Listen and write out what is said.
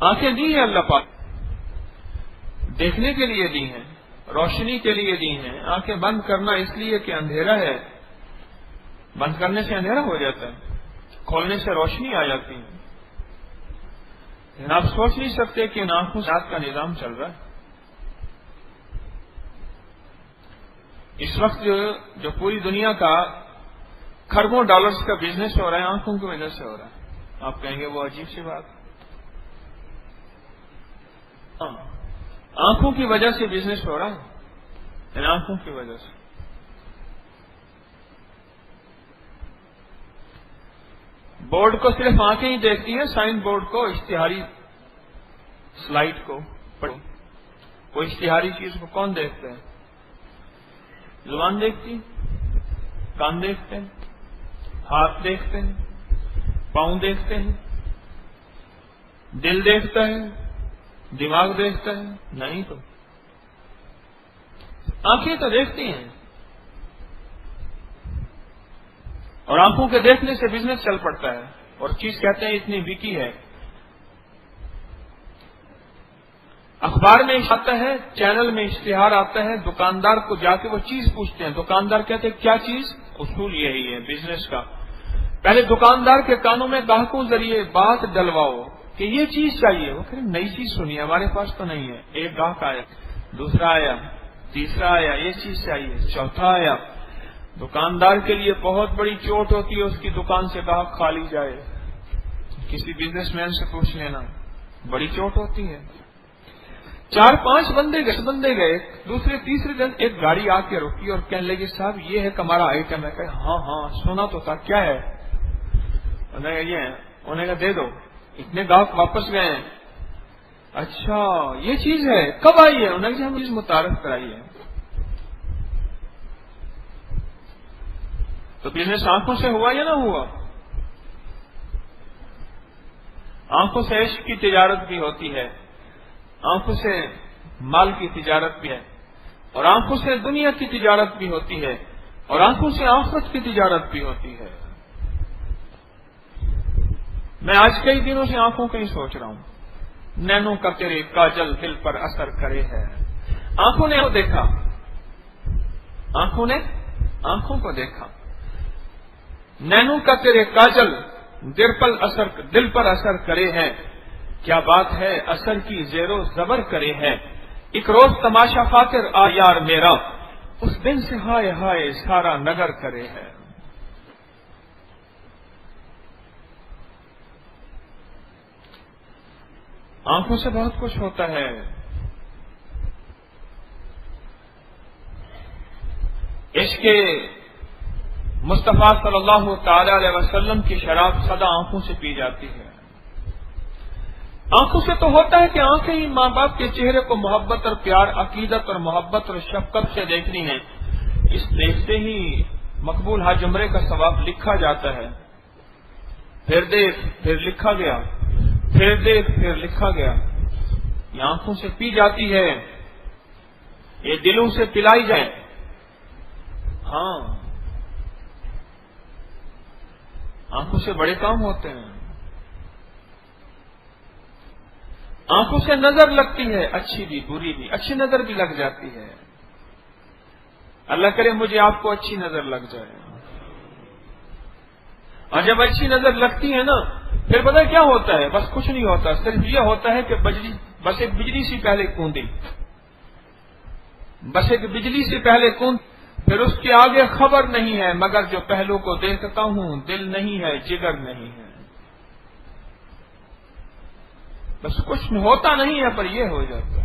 آنکھیں دی ہیں اللہ پاک، دیکھنے کے لیے دی ہیں، روشنی کے لیے دی ہیں۔ آنکھیں بند کرنا اس لیے کہ اندھیرا ہے، بند کرنے سے اندھیرا ہو جاتا ہے، کھولنے سے روشنی آ جاتی ہے۔ لیکن آپ سوچ نہیں سکتے کہ ان آنکھوں سے رات کا نظام چل رہا ہے۔ اس وقت جو پوری دنیا کا کھربوں ڈالرز کا بزنس ہو رہا ہے، آنکھوں کی وجہ سے ہو رہا ہے۔ آپ کہیں گے وہ عجیب سی بات، آنکھوں کی وجہ سے بزنس ہو رہا ہے، ان آنکھوں کی وجہ سے۔ بورڈ کو صرف آنکھیں ہی دیکھتی ہیں، سائن بورڈ کو، اشتہاری سلائڈ کو پڑھو، وہ اشتہاری چیز کو کون دیکھتے ہیں؟ زبان دیکھتی، کان دیکھتے ہیں، ہاتھ دیکھتے ہیں، پاؤں دیکھتے ہیں، دل دیکھتا ہے، دماغ دیکھتا ہے؟ نہیں، تو آنکھیں تو دیکھتی ہیں، اور آنکھوں کے دیکھنے سے بزنس چل پڑتا ہے، اور چیز کہتے ہیں اتنی بکی ہے۔ اخبار میں آتا ہے، چینل میں اشتہار آتا ہے، دکاندار کو جا کے وہ چیز پوچھتے ہیں، دکاندار کہتے ہیں کیا چیز؟ اصول یہی ہے بزنس کا، پہلے دکاندار کے کانوں میں گاہکوں ذریعے بات ڈلواؤ کہ یہ چیز چاہیے، وہ کہتے ہیں نئی چیز سنی ہمارے پاس تو نہیں ہے۔ ایک گاہک آیا، دوسرا آیا، تیسرا آیا، یہ چیز چاہیے، چوتھا آیا۔ دکاندار کے لیے بہت بڑی چوٹ ہوتی ہے اس کی دکان سے گاہک خالی جائے، کسی بزنس مین سے پوچھ لینا، بڑی چوٹ ہوتی ہے۔ 4-5 بندے گئے، دوسرے تیسرے دن ایک گاڑی آ کے رکی اور کہنے لگی صاحب یہ ہے ہمارا آئٹم ہے۔ کہ ہاں سنا تو تھا، کیا ہے؟ انہوں نے کہا یہ ہے، انہوں نے کہا دے دو۔ اتنے گاہک واپس گئے ہیں، اچھا یہ چیز ہے، کب آئی ہے؟ انہوں نے کہا ہم چیز متعارف کرائی ہے۔ تو بزنس آنکھوں سے ہوا یا نہ ہوا؟ آنکھوں سے عشق کی تجارت بھی ہوتی ہے، آنکھوں سے مال کی تجارت بھی ہے، اور آنکھوں سے دنیا کی تجارت بھی ہوتی ہے، اور آنکھوں سے آخرت کی تجارت بھی ہوتی ہے۔ میں آج کئی دنوں سے آنکھوں کا ہی سوچ رہا ہوں، نینوں کا تیرے کاجل دل پر اثر کرے ہے۔ آنکھوں نے دیکھا، آنکھوں کو دیکھا، نینوں کا تیرے کاجل دل پر اثر کرے ہے، کیا بات ہے اثر کی زیر و زبر کرے ہے، ایک روز تماشا خاطر آ یار میرا، اس دن سے ہائے ہائے سارا نگر کرے ہے۔ آنکھوں سے بہت کچھ ہوتا ہے۔ عشق مصطفیٰ صلی اللہ تعالی علیہ وسلم کی شراب سدا آنکھوں سے پی جاتی ہے۔ آنکھوں سے تو ہوتا ہے کہ آنکھیں ہی ماں باپ کے چہرے کو محبت اور پیار، عقیدت اور محبت اور شفقت سے دیکھنی ہے، اس دیکھتے ہی مقبول حج عمرے کا ثواب لکھا جاتا ہے۔ پھر دیکھ، پھر لکھا گیا، پھر دیکھ، پھر لکھا گیا۔ یہ آنکھوں سے پی جاتی ہے، یہ دلوں سے پلائی جائے۔ ہاں، آنکھوں سے بڑے کام ہوتے ہیں۔ آنکھوں سے نظر لگتی ہے، اچھی بھی بری بھی، اچھی نظر بھی لگ جاتی ہے۔ اللہ کرے مجھے آپ کو اچھی نظر لگ جائے۔ اور جب اچھی نظر لگتی ہے نا، پھر پتہ کیا ہوتا ہے؟ بس کچھ نہیں ہوتا، صرف یہ ہوتا ہے کہ بس ایک بجلی سے پہلے کوندی، بس ایک بجلی سے پہلے کوند، پھر اس کے آگے خبر نہیں ہے، مگر جو پہلو کو دیکھتا ہوں دل نہیں ہے، جگر نہیں ہے۔ بس کچھ ہوتا نہیں ہے پر یہ ہو جاتا ہے۔